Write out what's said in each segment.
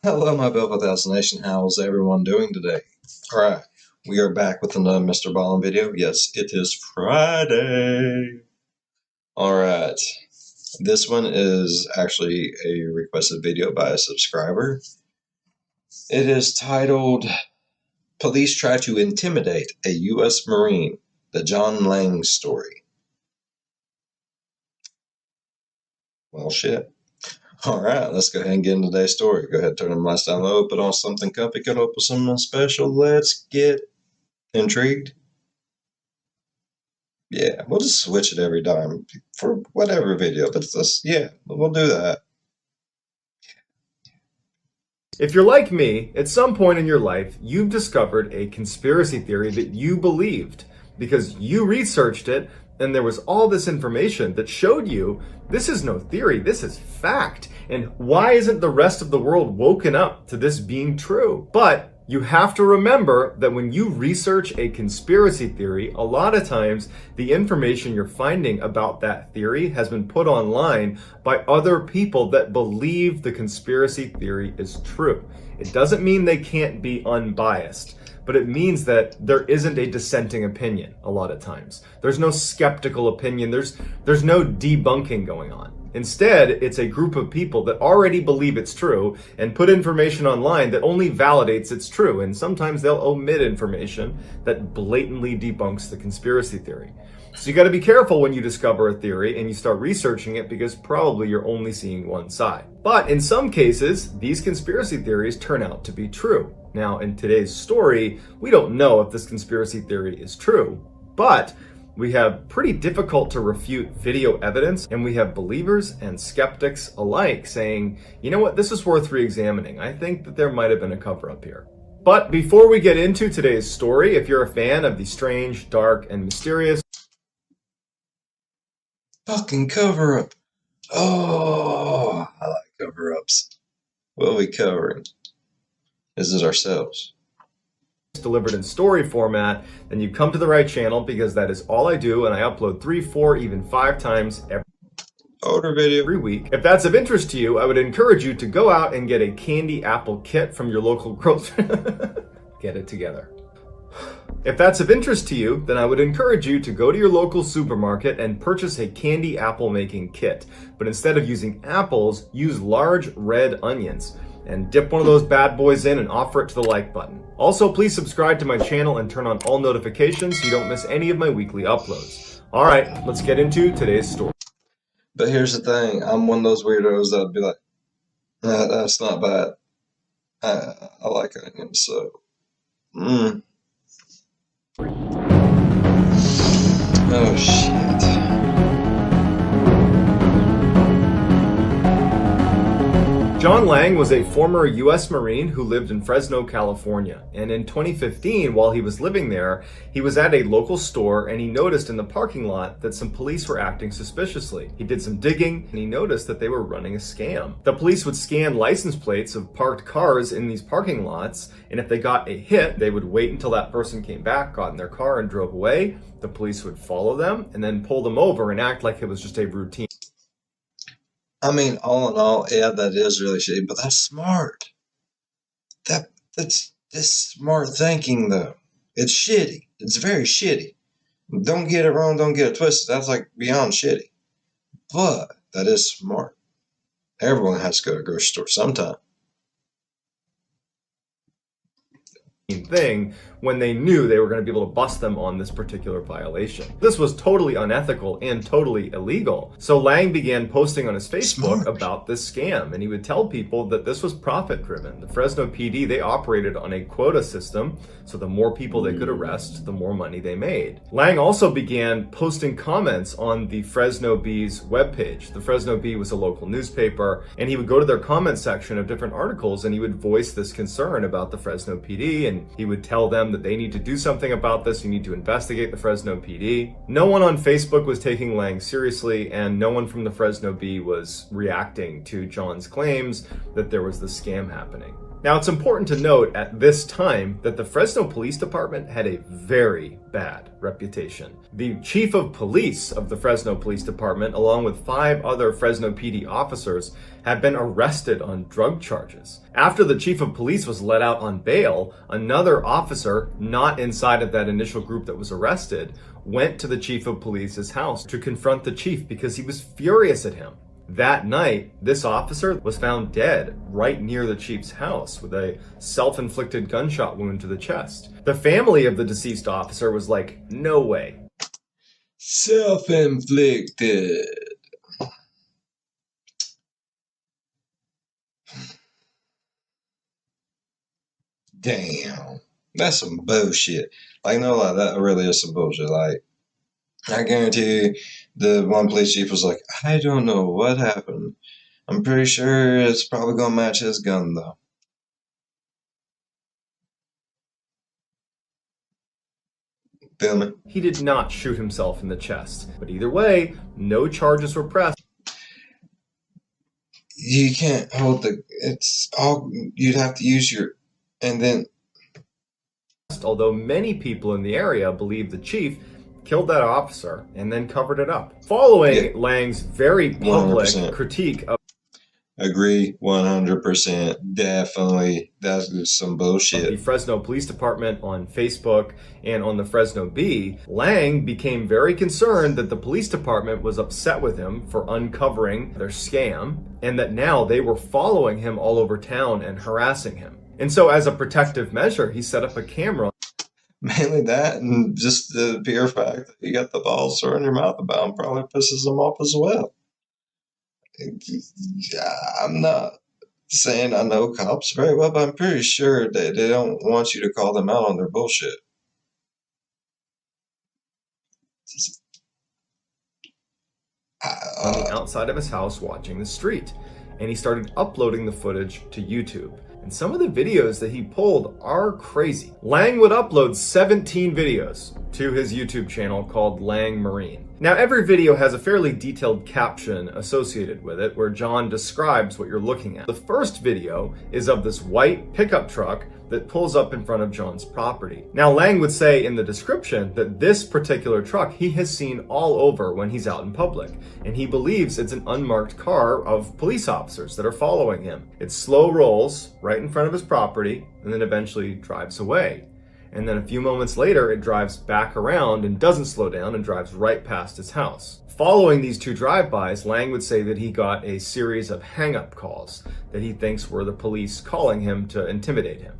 Hello, my Belfast Nation. How's everyone doing today? All right, we are back with another Mr. Ballin video. Yes, it is Friday. All right, this one is actually a requested video by a subscriber. It is titled, Police Try to Intimidate a U.S. Marine, the John Lang Story. Well, shit. All right, let's go ahead and get into today's story. Go ahead, turn the lights down low, put on something comfy, get up with something special. Let's get intrigued. Yeah, we'll just switch it every time for whatever video, but yeah, we'll do that. If you're like me, at some point in your life, you've discovered a conspiracy theory that you believed because you researched it and there was all this information that showed you this is no theory, this is fact. And why isn't the rest of the world woken up to this being true? But you have to remember that when you research a conspiracy theory, a lot of times the information you're finding about that theory has been put online by other people that believe the conspiracy theory is true. It doesn't mean they can't be unbiased, but it means that there isn't a dissenting opinion a lot of times. There's no skeptical opinion, there's no debunking going on. Instead, it's a group of people that already believe it's true and put information online that only validates it's true. And sometimes they'll omit information that blatantly debunks the conspiracy theory. So you got to be careful when you discover a theory and you start researching it because probably you're only seeing one side. But in some cases, these conspiracy theories turn out to be true. Now, in today's story, we don't know if this conspiracy theory is true, but we have pretty difficult to refute video evidence, and we have believers and skeptics alike saying, you know what, this is worth re-examining. I think that there might have been a cover-up here. But before we get into today's story, if you're a fan of the strange, dark, and mysterious... Fucking cover-up. Oh, I like cover-ups. What are we covering? This is ourselves. Delivered in story format, then you come to the right channel because that is all I do, and I upload 3, 4, even 5 times every week. If that's of interest to you, I would encourage you to go out and get a candy apple kit from your local grocery. Get it together. If that's of interest to you, then I would encourage you to go to your local supermarket and purchase a candy apple making kit. But instead of using apples, use large red onions. And dip one of those bad boys in and offer it to the like button. Also, please subscribe to my channel and turn on all notifications so you don't miss any of my weekly uploads. All right, let's get into today's story. But here's the thing, I'm one of those weirdos that'd be like, nah, that's not bad. I like onions, so. Oh, shit. John Lang was a former U.S. Marine who lived in Fresno, California. And in 2015, while he was living there, he was at a local store and he noticed in the parking lot that some police were acting suspiciously. He did some digging and he noticed that they were running a scam. The police would scan license plates of parked cars in these parking lots, and if they got a hit, they would wait until that person came back, got in their car and drove away. The police would follow them and then pull them over and act like it was just a routine. I mean, all in all, yeah, that is really shitty, but that's smart. That's smart thinking, though. It's shitty. It's very shitty. Don't get it wrong, don't get it twisted. That's like beyond shitty. But that is smart. Everyone has to go to the grocery store sometime. Thing when they knew they were going to be able to bust them on this particular violation. This was totally unethical and totally illegal. So Lang began posting on his Facebook about this scam, and he would tell people that this was profit driven. The Fresno PD, they operated on a quota system, so the more people they could arrest, the more money they made. Lang also began posting comments on the Fresno Bee's webpage. The Fresno Bee was a local newspaper, and he would go to their comment section of different articles and he would voice this concern about the Fresno PD, and he would tell them that they need to do something about this. You need to investigate the Fresno PD. No one on Facebook was taking Lang seriously, and no one from the Fresno Bee was reacting to John's claims that there was this scam happening. Now, it's important to note at this time that the Fresno Police Department had a very bad reputation. The chief of police of the Fresno Police Department, along with 5 other Fresno PD officers, had been arrested on drug charges. After the chief of police was let out on bail, another officer, not inside of that initial group that was arrested, went to the chief of police's house to confront the chief because he was furious at him. That night, this officer was found dead right near the chief's house with a self-inflicted gunshot wound to the chest. The family of the deceased officer was like, no way. Self-inflicted. Damn. That's some bullshit. Like, no, like, that really is some bullshit. Like, I guarantee you, the one police chief was like, I don't know what happened. I'm pretty sure it's probably gonna match his gun, though. Feel me? He did not shoot himself in the chest. But either way, no charges were pressed. You can't hold the. It's all. You'd have to use your. And then. Although many people in the area believe the chief killed that officer and then covered it up. Following Lang's very public 100%. critique of Agree, 100%. Definitely. That's just some bullshit. the Fresno Police Department on Facebook and on the Fresno Bee, Lang became very concerned that the police department was upset with him for uncovering their scam and that now they were following him all over town and harassing him. And so as a protective measure, he set up a camera. Mainly that, and just the pure fact that you got the balls to run your mouth about him probably pisses them off as well. I'm not saying I know cops very well, but I'm pretty sure that they don't want you to call them out on their bullshit. On the outside of his house watching the street, and he started uploading the footage to YouTube. And some of the videos that he pulled are crazy. Lang would upload 17 videos to his YouTube channel called Lang Marine. Now, every video has a fairly detailed caption associated with it where John describes what you're looking at. The first video is of this white pickup truck that pulls up in front of John's property. Now, Lang would say in the description that this particular truck he has seen all over when he's out in public, and he believes it's an unmarked car of police officers that are following him. It slow rolls right in front of his property and then eventually drives away. And then a few moments later, it drives back around and doesn't slow down and drives right past his house. Following these 2 drive-bys, Lang would say that he got a series of hang-up calls that he thinks were the police calling him to intimidate him.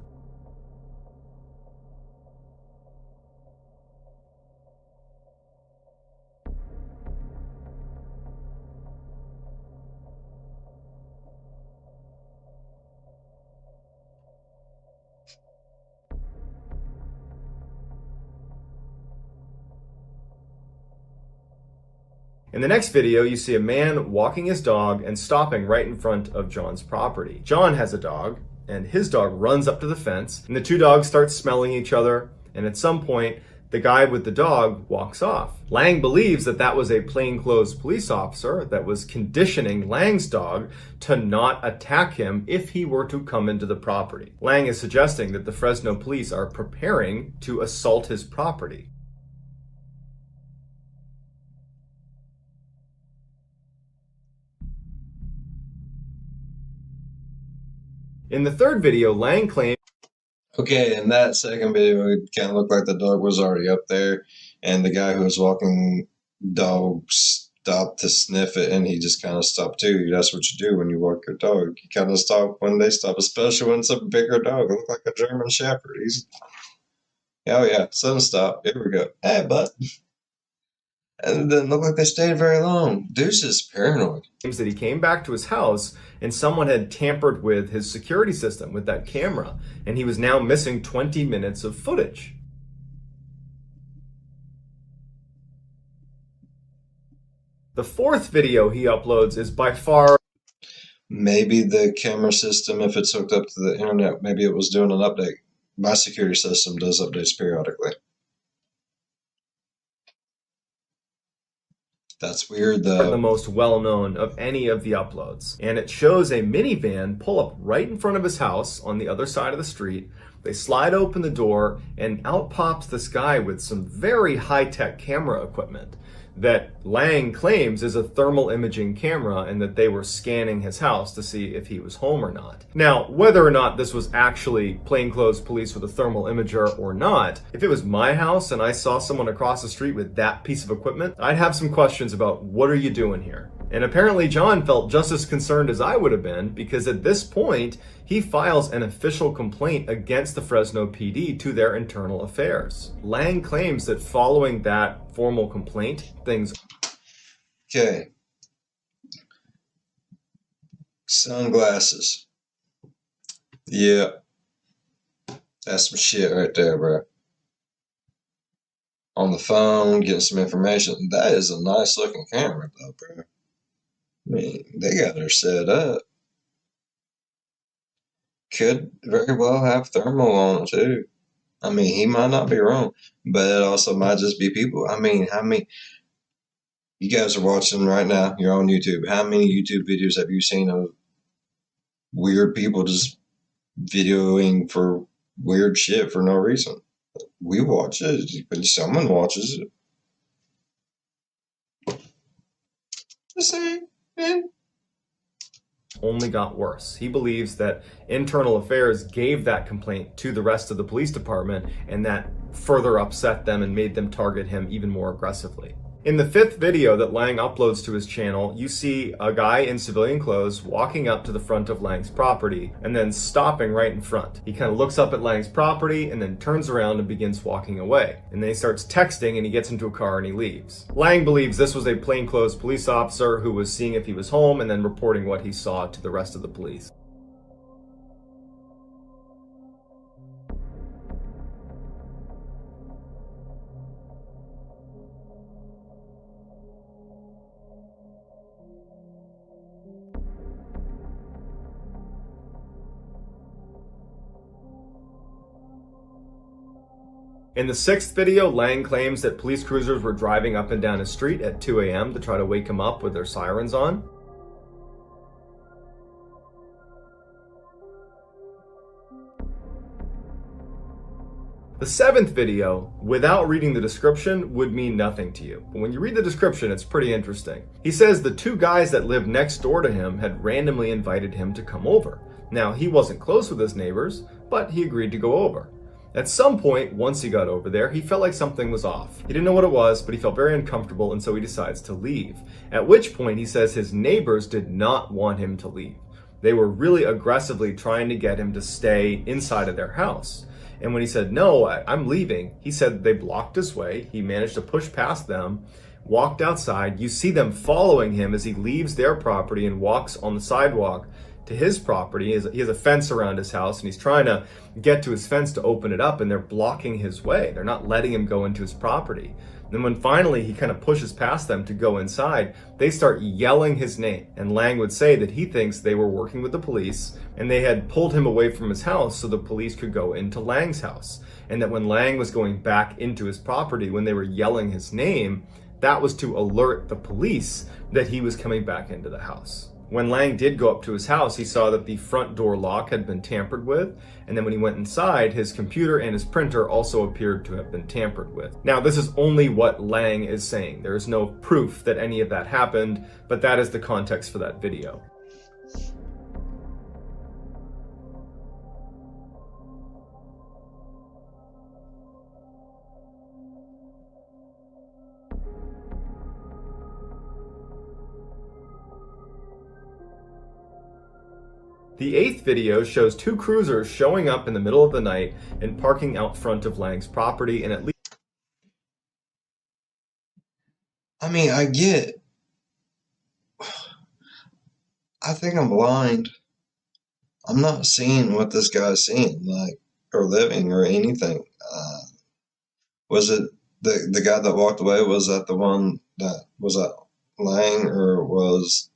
In the next video, you see a man walking his dog and stopping right in front of John's property. John has a dog, and his dog runs up to the fence, and the 2 dogs start smelling each other, and at some point, the guy with the dog walks off. Lang believes that that was a plainclothes police officer that was conditioning Lang's dog to not attack him if he were to come into the property. Lang is suggesting that the Fresno police are preparing to assault his property. In the third video, Lang claimed. Okay, in that second video, it kind of looked like the dog was already up there, and the guy who was walking dog stopped to sniff it, and he just kind of stopped too. That's what you do when you walk your dog. You kind of stop when they stop, especially when it's a bigger dog. It looked like a German Shepherd. Oh yeah, sudden stop. Here we go. Hey, bud. And it didn't look like they stayed very long. Deuce is paranoid. Claims that he came back to his house and someone had tampered with his security system with that camera, and he was now missing 20 minutes of footage. The fourth video he uploads is by far. Maybe the camera system, if it's hooked up to the internet, maybe it was doing an update. My security system does updates periodically. That's weird The though. most well-known of any of the uploads. And it shows a minivan pull up right in front of his house on the other side of the street. They slide open the door, and out pops this guy with some very high-tech camera equipment that Lang claims is a thermal imaging camera, and that they were scanning his house to see if he was home or not. Now, whether or not this was actually plainclothes police with a thermal imager or not, if it was my house and I saw someone across the street with that piece of equipment, I'd have some questions about, what are you doing here? And apparently John felt just as concerned as I would have been, because at this point, he files an official complaint against the Fresno PD to their internal affairs. Lang claims that following that formal complaint, things... Okay. Sunglasses. Yeah. That's some shit right there, bro. On the phone, getting some information. That is a nice looking camera, though, bro. I mean, they got her set up. Could very well have thermal on it, too. I mean, he might not be wrong, but it also might just be people. I mean, how many... You guys are watching right now, you're on YouTube. How many YouTube videos have you seen of weird people just videoing for weird shit for no reason? We watch it, but someone watches it. The same. And only got worse. He believes that internal affairs gave that complaint to the rest of the police department, and that further upset them and made them target him even more aggressively. In the 5th video that Lang uploads to his channel, you see a guy in civilian clothes walking up to the front of Lang's property and then stopping right in front. He kind of looks up at Lang's property and then turns around and begins walking away. And then he starts texting, and he gets into a car and he leaves. Lang believes this was a plainclothes police officer who was seeing if he was home and then reporting what he saw to the rest of the police. In the 6th video, Lang claims that police cruisers were driving up and down his street at 2 a.m. to try to wake him up with their sirens on. The 7th video, without reading the description, would mean nothing to you. But when you read the description, it's pretty interesting. He says the 2 guys that lived next door to him had randomly invited him to come over. Now, he wasn't close with his neighbors, but he agreed to go over. At some point, once he got over there, he felt like something was off. He didn't know what it was, but he felt very uncomfortable, and so he decides to leave. At which point, he says his neighbors did not want him to leave. They were really aggressively trying to get him to stay inside of their house. And when he said, no, I'm leaving, he said they blocked his way. He managed to push past them, walked outside. You see them following him as he leaves their property and walks on the sidewalk to his property. He has a fence around his house, and he's trying to get to his fence to open it up, and they're blocking his way. They're not letting him go into his property. Then when finally he kind of pushes past them to go inside, they start yelling his name. And Lang would say that he thinks they were working with the police, and they had pulled him away from his house so the police could go into Lang's house. And that when Lang was going back into his property, when they were yelling his name, that was to alert the police that he was coming back into the house. When Lang did go up to his house, he saw that the front door lock had been tampered with, and then when he went inside, his computer and his printer also appeared to have been tampered with. Now, this is only what Lang is saying. There is no proof that any of that happened, but that is the context for that video. The 8th video shows 2 cruisers showing up in the middle of the night and parking out front of Lang's property, and at least... I mean, I get. I think I'm blind. I'm not seeing what this guy's seeing, like, or living or anything. Was it the guy that walked away? Was that the one that was that Lang, or was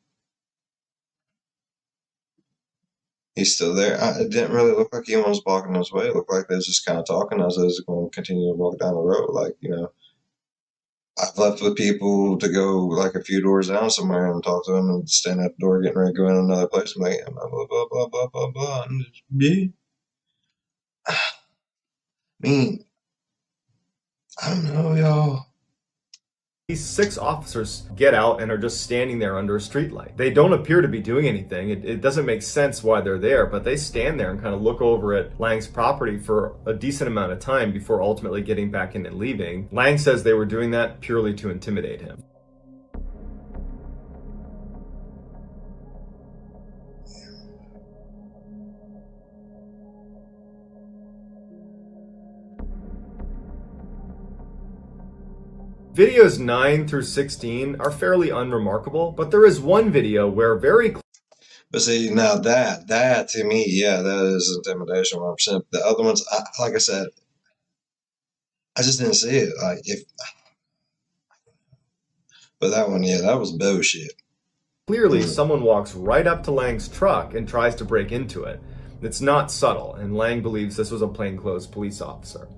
he still there? It didn't really look like anyone was blocking his way. It looked like they was just kind of talking as they was going to continue to walk down the road, like, you know. I've left with people to go like a few doors down somewhere and talk to them and stand at the door getting ready to go in another place and like, blah, blah, blah, blah, blah, blah, blah. And just, yeah. I mean, I don't know, y'all. These 6 officers get out and are just standing there under a streetlight. They don't appear to be doing anything. It doesn't make sense why they're there, but they stand there and kind of look over at Lang's property for a decent amount of time before ultimately getting back in and leaving. Lang says they were doing that purely to intimidate him. Videos 9 through 16 are fairly unremarkable, but there is one video where But see, now that to me, yeah, that is intimidation 100%. The other ones, like I said, I just didn't see it. But that one, yeah, that was bullshit. clearly someone walks right up to Lang's truck and tries to break into it. It's not subtle, and Lang believes this was a plainclothes police officer.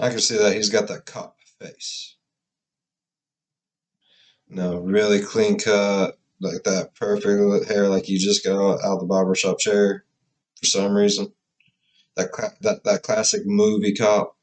I can see that he's got that cop face. No, really clean cut, like that perfect hair, like you just got out of the barbershop chair for some reason. That classic movie cop.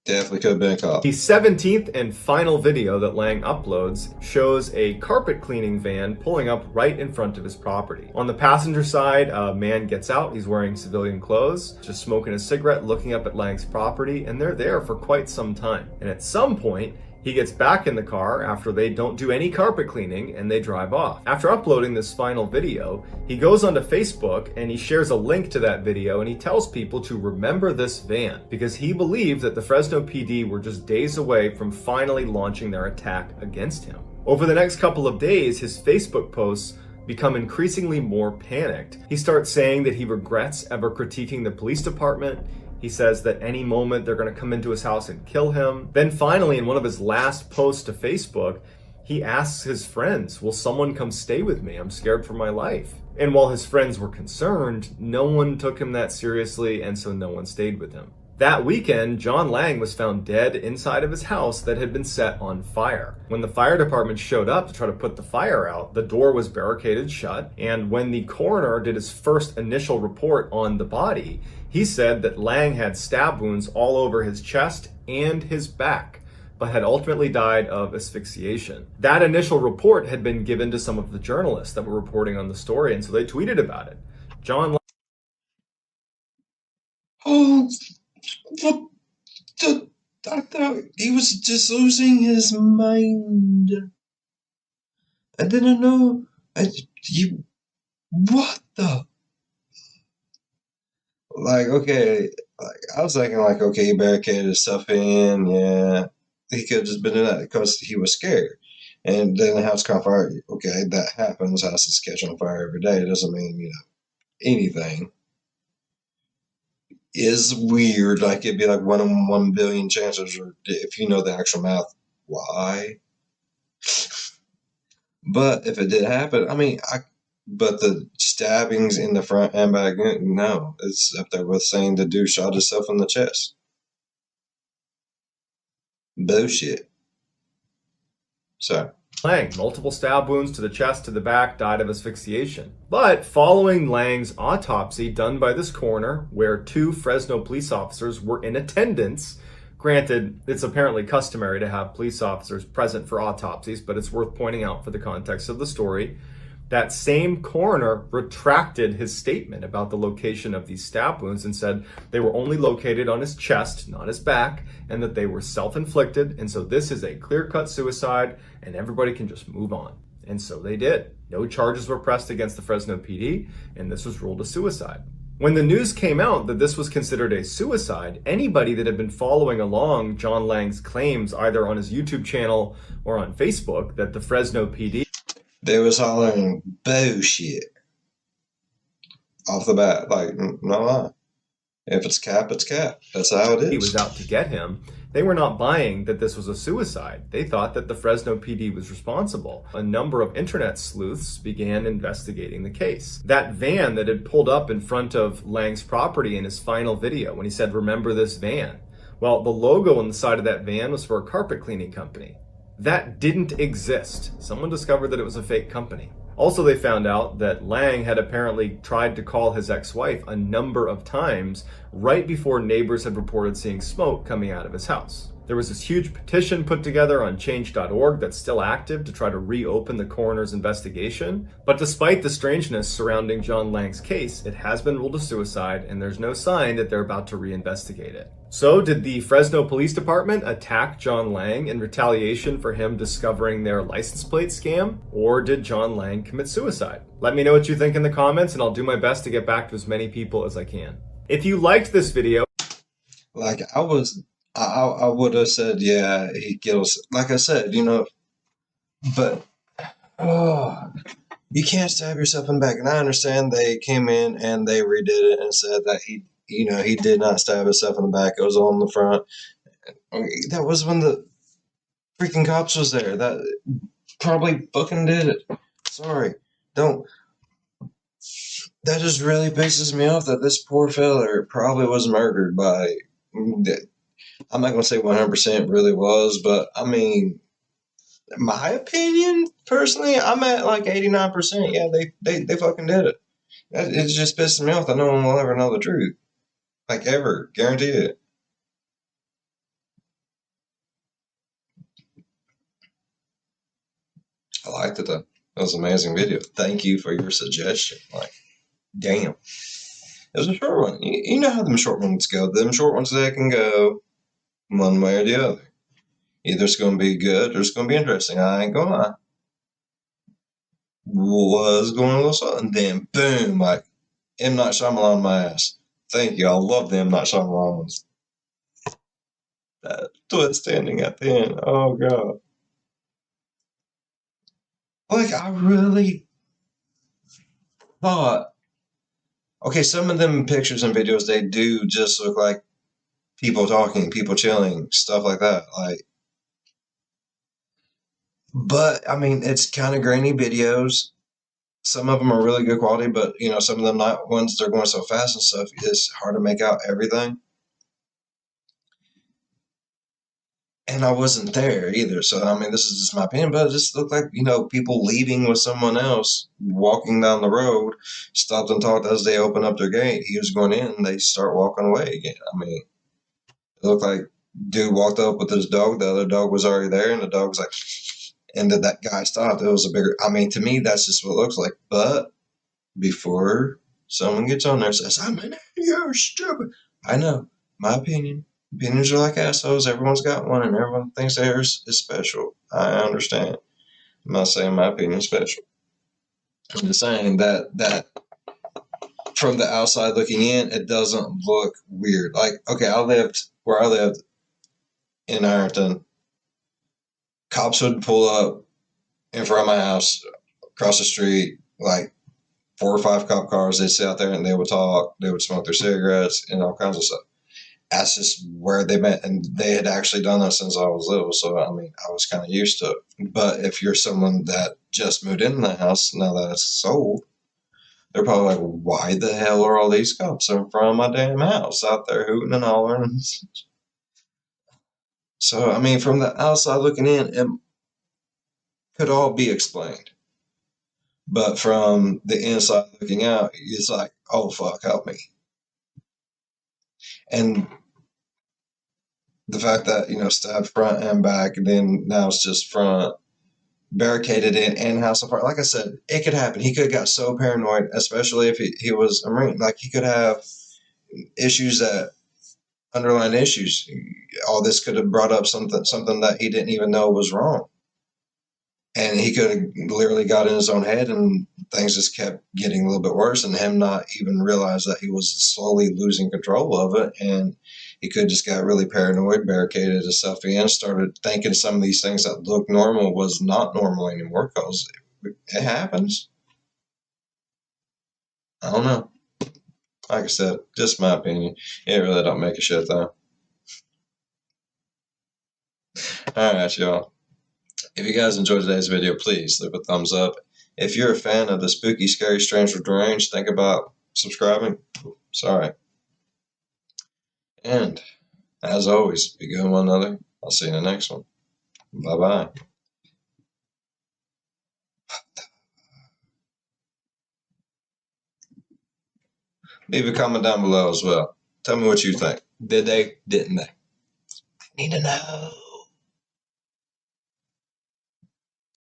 Definitely could have been a cop. The 17th and final video that Lang uploads shows a carpet cleaning van pulling up right in front of his property. On the passenger side, a man gets out. He's wearing civilian clothes, just smoking a cigarette, looking up at Lang's property, and they're there for quite some time. And at some point, he gets back in the car after they don't do any carpet cleaning and they drive off. After uploading this final video, he goes onto Facebook and he shares a link to that video and he tells people to remember this van because he believed that the Fresno PD were just days away from finally launching their attack against him. Over the next couple of days, his Facebook posts become increasingly more panicked. He starts saying that he regrets ever critiquing the police department. He says that any moment they're going to come into his house and kill him. Then finally, in one of his last posts to Facebook, he asks his friends, will someone come stay with me? I'm scared for my life. And while his friends were concerned, no one took him that seriously, and so no one stayed with him. That weekend, John Lang was found dead inside of his house that had been set on fire. When the fire department showed up to try to put the fire out, the door was barricaded shut, and when the coroner did his first initial report on the body, he said that Lang had stab wounds all over his chest and his back, but had ultimately died of asphyxiation. That initial report had been given to some of the journalists that were reporting on the story, and so they tweeted about it. John Lang— Oh, what the? I thought he was just losing his mind. I didn't know. What the? Like, okay, like I was thinking, like, okay, he barricaded himself in. Yeah, he could have just been doing that because he was scared. And then the house caught fire. Okay, that happens. Houses catch on fire every day. It doesn't mean anything. Is weird. Like it'd be like 1 in 1 billion chances, or if you know the actual math, why? But if it did happen, I mean, but the stabbings in the front and back, no, it's up there with saying the dude shot himself in the chest. Bullshit. So. Lang, multiple stab wounds to the chest, to the back, died of asphyxiation. But following Lang's autopsy done by this coroner, where 2 Fresno police officers were in attendance, granted, it's apparently customary to have police officers present for autopsies, but it's worth pointing out for the context of the story, that same coroner retracted his statement about the location of these stab wounds and said they were only located on his chest, not his back, and that they were self-inflicted, and so this is a clear-cut suicide, and everybody can just move on. And so they did. No charges were pressed against the Fresno PD, and this was ruled a suicide. When the news came out that this was considered a suicide, anybody that had been following along John Lang's claims, either on his YouTube channel or on Facebook, that the Fresno PD— they was hollering bullshit off the bat. Like, no lie. If it's cap, it's cap. That's how it is. he was out to get him. They were not buying that this was a suicide. They thought that the Fresno PD was responsible. A number of internet sleuths began investigating the case. That van that had pulled up in front of Lange's property in his final video when he said, "Remember this van?" Well, the logo on the side of that van was for a carpet cleaning company. That didn't exist. Someone discovered that it was a fake company. Also, they found out that Lange had apparently tried to call his ex-wife a number of times right before neighbors had reported seeing smoke coming out of his house. There was this huge petition put together on change.org that's still active to try to reopen the coroner's investigation. But despite the strangeness surrounding John Lange's case, it has been ruled a suicide, and there's no sign that they're about to reinvestigate it. So, did the Fresno Police Department attack John Lange in retaliation for him discovering their license plate scam? Or did John Lange commit suicide? Let me know what you think in the comments, and I'll do my best to get back to as many people as I can. If you liked this video, Like I would have said, yeah, he kills. Like I said, but oh, you can't stab yourself in the back. And I understand they came in and they redid it and said that he did not stab himself in the back. It was on the front. That was when the freaking cops was there. That probably fucking did it. Sorry, don't. That just really pisses me off that this poor fella probably was murdered by. I'm not gonna say 100% really was, but I mean, my opinion personally, I'm at like 89%. Yeah, they fucking did it. It's just pissing me off that no one will ever know the truth. Like ever, guaranteed it. I liked it though. It was an amazing video. Thank you for your suggestion. Like, damn. It was a short one. You know how them short ones go. Them short ones, they can go one way or the other. Either it's going to be good or it's going to be interesting. I ain't going to lie. Was going a little slow, and then boom, like M. Night Shyamalan my ass. Thank you. I love the M. Night Shyamalan ones. That twist ending at the end. Oh, God. Like, I really thought, okay, some of them pictures and videos, they do just look like people talking, people chilling, stuff like that. Like, but I mean, it's kind of grainy videos. Some of them are really good quality, but some of them not ones they're going so fast and stuff. It's hard to make out everything. And I wasn't there either, so I mean, this is just my opinion. But it just looked like people leaving with someone else, walking down the road, stopped and talked as they opened up their gate. He was going in, and they start walking away again. I mean, it looked like dude walked up with his dog. The other dog was already there, and the dog was like, and then that guy stopped. It was a bigger. I mean, to me, that's just what it looks like. But before someone gets on there and says, "I'm an you're stupid," I know my opinion. Opinions are like assholes. Everyone's got one, and everyone thinks theirs is special. I understand. I'm not saying my opinion is special. I'm just saying that from the outside looking in, it doesn't look weird. Like, okay, where I lived in Ironton. Cops would pull up in front of my house, across the street, like 4 or 5 cop cars. They'd sit out there and they would talk. They would smoke their cigarettes and all kinds of stuff. That's just where they met, and they had actually done that since I was little. So I mean, I was kind of used to it. But if you're someone that just moved into the house now that it's sold, they're probably like, "Why the hell are all these cops in front of my damn house out there hooting and hollering?" So I mean, from the outside looking in, it could all be explained. But from the inside looking out, it's like, "Oh fuck, help me." And the fact that stabbed front and back, and then now it's just front, barricaded in and house apart. Like I said, it could happen. He could have got so paranoid, especially if he was a Marine. Like, he could have issues that underlying issues. All this could have brought up something that he didn't even know was wrong. And he could have literally got in his own head, and things just kept getting a little bit worse, and him not even realize that he was slowly losing control of it. And he could just got really paranoid, barricaded himself in, started thinking some of these things that looked normal was not normal anymore, because it happens. I don't know. Like I said, just my opinion. It really don't make a shit though. All right, y'all. If you guys enjoyed today's video, please leave a thumbs up. If you're a fan of the spooky, scary, strange, or deranged, think about subscribing. Sorry. And as always, be good to one another. I'll see you in the next one. Bye-bye. Leave a comment down below as well. Tell me what you think. Did they? Didn't they? Need to know.